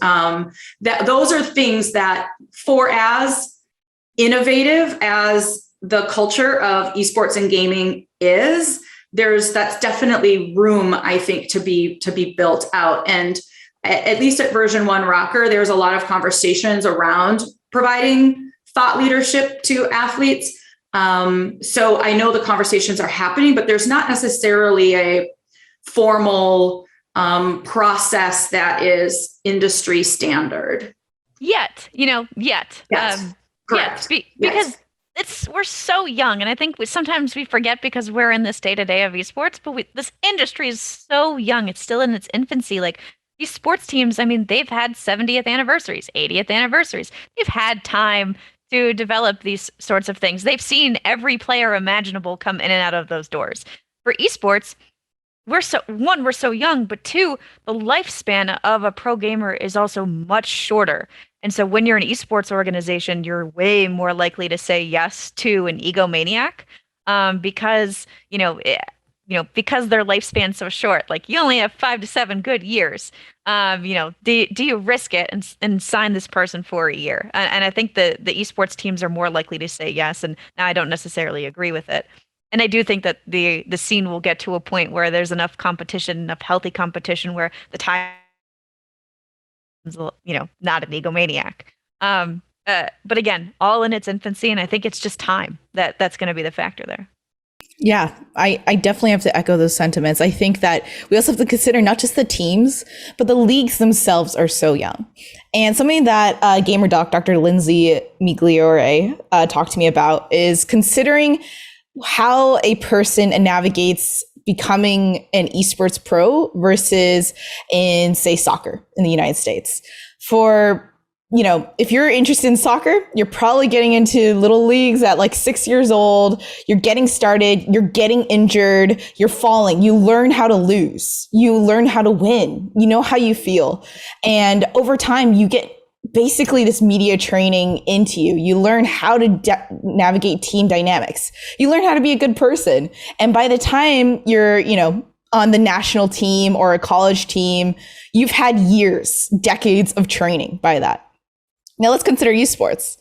those are things that, for as innovative as the culture of esports and gaming is, that's definitely room, I think, to be built out. And at least at version 1 Rocker, there's a lot of conversations around providing thought leadership to athletes. So I know the conversations are happening, but there's not necessarily a formal process that is industry standard yet. Yes, correct. Because we're so young, and I think sometimes we forget because we're in this day-to-day of esports, but this industry is so young. It's still in its infancy. Like these sports teams, they've had 70th anniversaries, 80th anniversaries. They've had time to develop these sorts of things. They've seen every player imaginable come in and out of those doors. For esports, we're so young, but two, the lifespan of a pro gamer is also much shorter. And so when you're an esports organization, you're way more likely to say yes to an egomaniac because, because their lifespan's so short. Like you only have 5 to 7 good years. Do you risk it and sign this person for a year? And I think the esports teams are more likely to say yes. And now I don't necessarily agree with it. And I do think that the scene will get to a point where there's enough competition, enough healthy competition, where the time is, not an egomaniac. But again, all in its infancy, and I think it's just time that's going to be the factor there. Yeah, I definitely have to echo those sentiments. I think that we also have to consider not just the teams, but the leagues themselves are so young. And something that gamer doc Dr. Lindsay Migliore talked to me about is considering how a person navigates becoming an esports pro versus in, say, soccer in the United States. For if you're interested in soccer, you're probably getting into little leagues at like 6 years old. You're getting started. You're getting injured. You're falling. You learn how to lose. You learn how to win. You know how you feel. And over time, you get basically this media training into you. You learn how to navigate team dynamics. You learn how to be a good person. And by the time you're, on the national team or a college team, you've had years, decades of training by that. Now let's consider esports.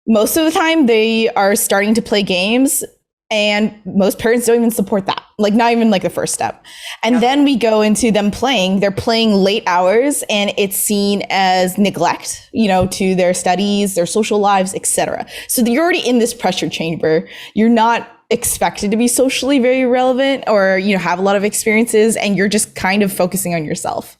Most of the time they are starting to play games and most parents don't even support that. Like not even like the first step. And then we go into them playing, they're playing late hours and it's seen as neglect, to their studies, their social lives, etc. So you're already in this pressure chamber. You're not expected to be socially very relevant or, have a lot of experiences and you're just kind of focusing on yourself.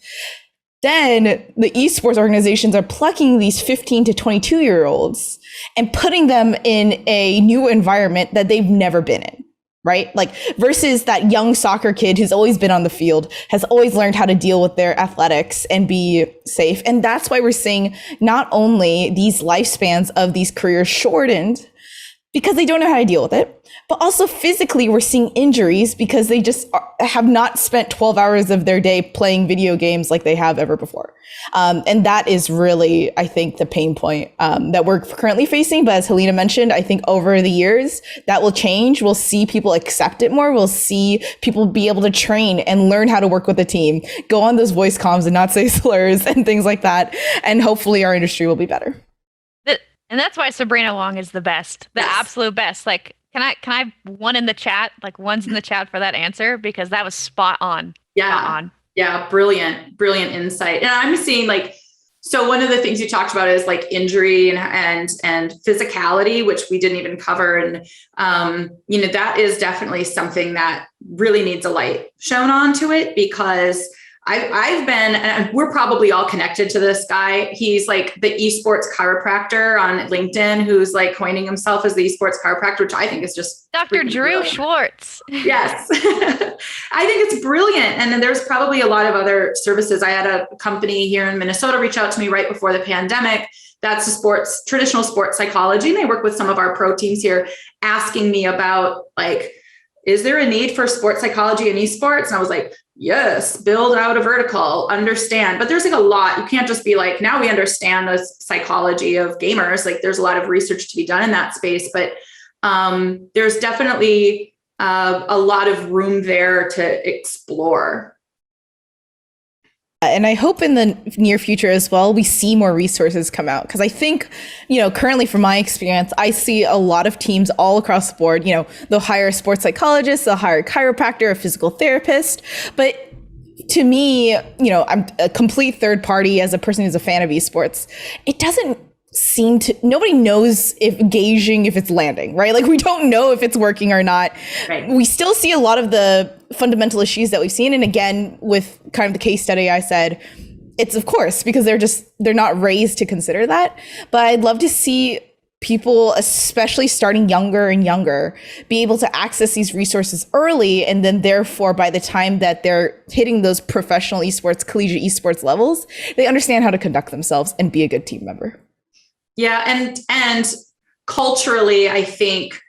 Then the esports organizations are plucking these 15 to 22-year-olds and putting them in a new environment that they've never been in, right? Like versus that young soccer kid who's always been on the field, has always learned how to deal with their athletics and be safe. And that's why we're seeing not only these lifespans of these careers shortened because they don't know how to deal with it, but also physically we're seeing injuries because they just have not spent 12 hours of their day playing video games like they have ever before. And that is really, I think, the pain point that we're currently facing. But as Halina mentioned, I think over the years that will change. We'll see people accept it more. We'll see people be able to train and learn how to work with a team, go on those voice comms and not say slurs and things like that. And hopefully our industry will be better. And that's why Sabrina Wong is the best, the absolute best. Like, can I one in the chat, like one's in the chat for that answer? Because that was spot on. Yeah. Spot on. Yeah. Brilliant insight. And I'm seeing so one of the things you talked about is like injury and physicality, which we didn't even cover. And, that is definitely something that really needs a light shown onto it because I've been, and we're probably all connected to this guy. He's like the esports chiropractor on LinkedIn, who's like coining himself as the esports chiropractor, which I think is just Dr. Drew brilliant. Schwartz. Yes. I think it's brilliant. And then there's probably a lot of other services. I had a company here in Minnesota reach out to me right before the pandemic. That's traditional sports psychology. And they work with some of our pro teams here asking me about is there a need for sports psychology and esports? And I was like, yes, build out a vertical, understand. But there's a lot. You can't just be like, now we understand the psychology of gamers. There's a lot of research to be done in that space. But there's definitely a lot of room there to explore. And I hope in the near future as well, we see more resources come out. Because I think, currently from my experience, I see a lot of teams all across the board, they'll hire a sports psychologist, they'll hire a chiropractor, a physical therapist. But to me, I'm a complete third party as a person who's a fan of esports. It doesn't seem to, nobody knows if engaging, if it's landing, right? Like we don't know if it's working or not. Right. We still see a lot of the fundamental issues that we've seen. And again, with kind of the case study I said, it's of course, because they're not raised to consider that. But I'd love to see people, especially starting younger and younger, be able to access these resources early. And then therefore, by the time that they're hitting those professional esports, collegiate esports levels, they understand how to conduct themselves and be a good team member. Yeah. And culturally, I think,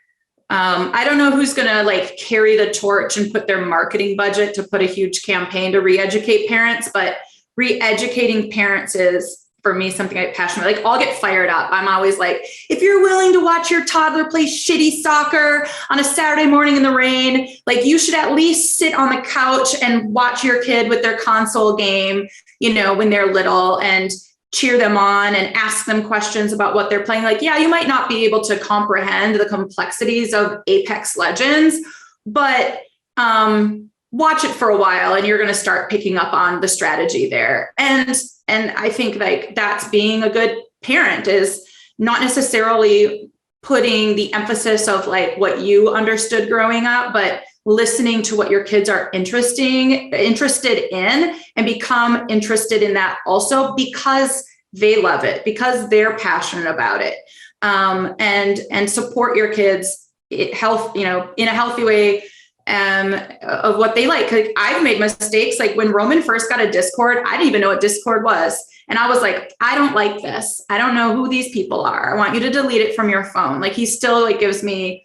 I don't know who's going to carry the torch and put their marketing budget to put a huge campaign to re-educate parents, but re-educating parents is, for me, something I'm passionate about. I'll get fired up. I'm always like, if you're willing to watch your toddler play shitty soccer on a Saturday morning in the rain, you should at least sit on the couch and watch your kid with their console game, when they're little, and cheer them on and ask them questions about what they're playing. You might not be able to comprehend the complexities of Apex Legends, but watch it for a while and you're going to start picking up on the strategy there. And I think that's being a good parent, is not necessarily putting the emphasis of what you understood growing up, but listening to what your kids are interested in and become interested in that also because they love it, because they're passionate about it, and support your kids in a healthy way of what they like. I've made mistakes. When Roman first got a Discord, I didn't even know what Discord was. And I was like, I don't like this. I don't know who these people are. I want you to delete it from your phone. Like he still like gives me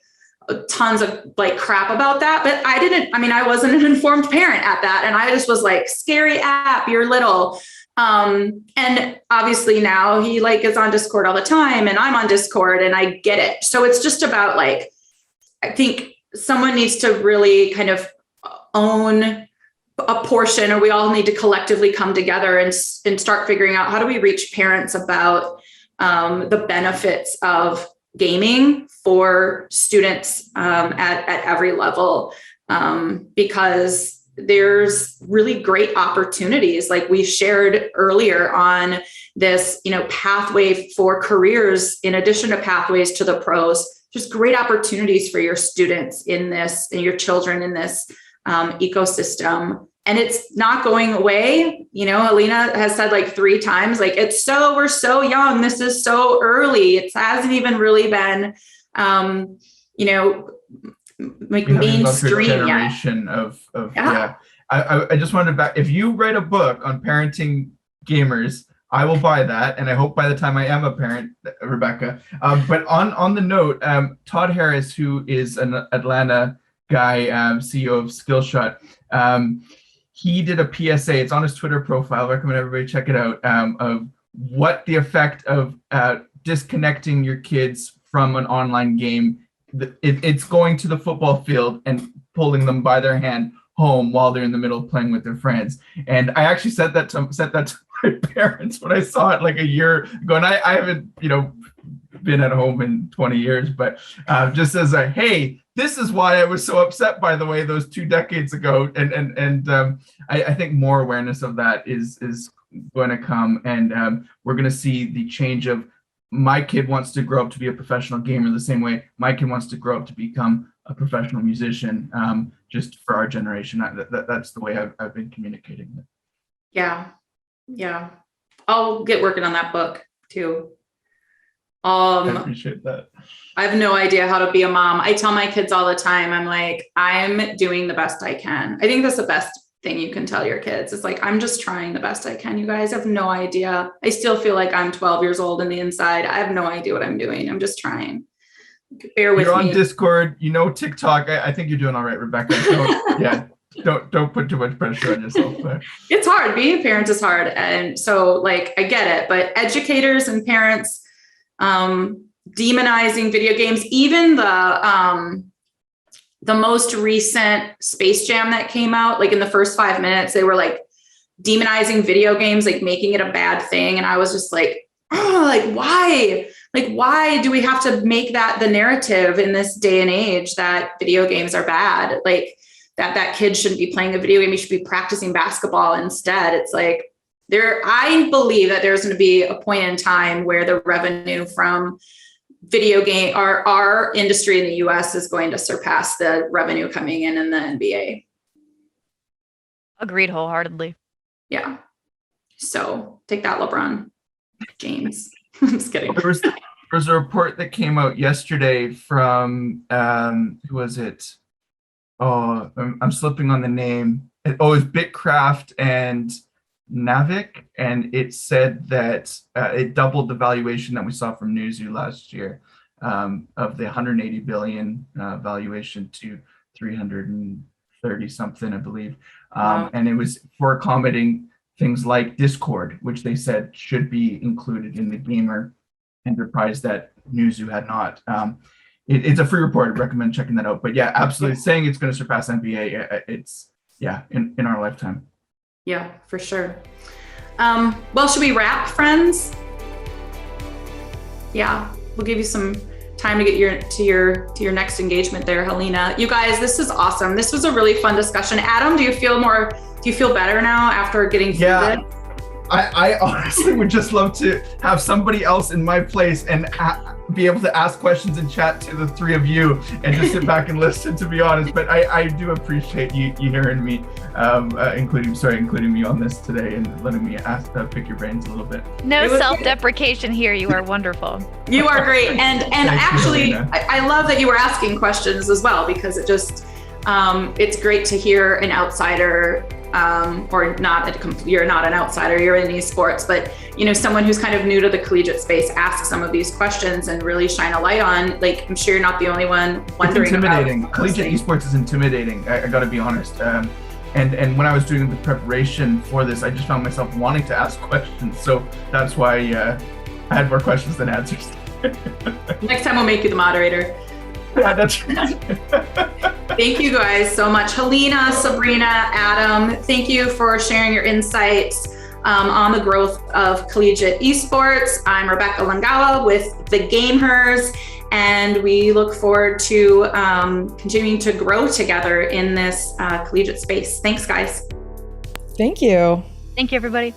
tons of like crap about that. But I wasn't an informed parent at that. And I just was like, scary app, you're little. And obviously now he like is on Discord all the time and I'm on Discord and I get it. So it's just about like, I think someone needs to really kind of own a portion, or we all need to collectively come together and start figuring out how do we reach parents about the benefits of gaming for students at every level, because there's really great opportunities like we shared earlier on this, pathway for careers in addition to pathways to the pros. Just great opportunities for your students in this and your children in this ecosystem. And it's not going away. Halina has said like 3 times, like we're so young. This is so early. It hasn't even really been, like mainstream generation yet. Yeah. I just wanted to if you write a book on parenting gamers, I will buy that, and I hope by the time I am a parent, Rebecca. But on the note, Todd Harris, who is an Atlanta guy, CEO of Skillshot, he did a PSA. It's on his Twitter profile. I recommend everybody check it out. Of what the effect of disconnecting your kids from an online game. It's going to the football field and pulling them by their hand home while they're in the middle of playing with their friends. And I actually said that to my parents when I saw it like a year ago. And I haven't, been at home in 20 years, but just as hey, this is why I was so upset, by the way, those 2 decades ago. And I think more awareness of that is going to come. And we're going to see the change of my kid wants to grow up to be a professional gamer the same way my kid wants to grow up to become a professional musician, just for our generation. That's the way I've been communicating it. Yeah. I'll get working on that book too. I appreciate that. I have no idea how to be a mom. I tell my kids all the time, I'm like, I'm doing the best I can. I think that's the best thing you can tell your kids. It's like, I'm just trying the best I can. You guys have no idea. I still feel like I'm 12 years old in the inside. I have no idea what I'm doing. I'm just trying. Bear with me. You're on Discord, TikTok. I think you're doing all right, Rebecca. Don't put too much pressure on yourself. It's hard. Being a parent is hard. And so like, I get it, but educators and parents, demonizing video games, even the most recent Space Jam that came out, like in the first 5 minutes, they were like demonizing video games, like making it a bad thing. And I was just like, why? Like, why do we have to make that the narrative in this day and age that video games are bad? Like that kid shouldn't be playing a video game. He should be practicing basketball instead. It's like I believe that there's going to be a point in time where the revenue from video game, our industry in the US is going to surpass the revenue coming in the NBA. Agreed wholeheartedly. Yeah. So take that, LeBron James. I'm just kidding. There was a report that came out yesterday from, who was it? Oh, I'm slipping on the name. It was Bitcraft and Navik, and it said that it doubled the valuation that we saw from Newzoo last year, of the 180 billion valuation to 330 something, I believe. Wow. And it was for accommodating things like Discord, which they said should be included in the gamer enterprise that Newzoo had not. It's a free report. I recommend checking that out. But yeah, absolutely saying it's going to surpass NBA. It's in our lifetime. Yeah, for sure. Well, should we wrap, friends? Yeah, we'll give you some time to get to your next engagement there, Halina. You guys, this is awesome. This was a really fun discussion. Adam, do you feel better now after getting through it? I honestly would just love to have somebody else in my place and be able to ask questions and chat to the three of you and just sit back and listen, to be honest. But I do appreciate you hearing me, including me on this today and letting me pick your brains a little bit. No self-deprecation here. You are wonderful. You are great. And actually, I love that you were asking questions as well, because it just, it's great to hear an outsider or you're not an outsider, you're in esports, but someone who's kind of new to the collegiate space, ask some of these questions and really shine a light on, like, I'm sure you're not the only one wondering. It's intimidating. About collegiate esports is intimidating. I got to be honest. And when I was doing the preparation for this, I just found myself wanting to ask questions. So that's why I had more questions than answers. Next time we'll make you the moderator. Yeah, that's right. Thank you guys so much. Halina, Sabrina, Adam, thank you for sharing your insights on the growth of collegiate esports. I'm Rebecca Longawa with the GameHERs, and we look forward to continuing to grow together in this collegiate space. Thanks, guys. Thank you. Thank you, everybody.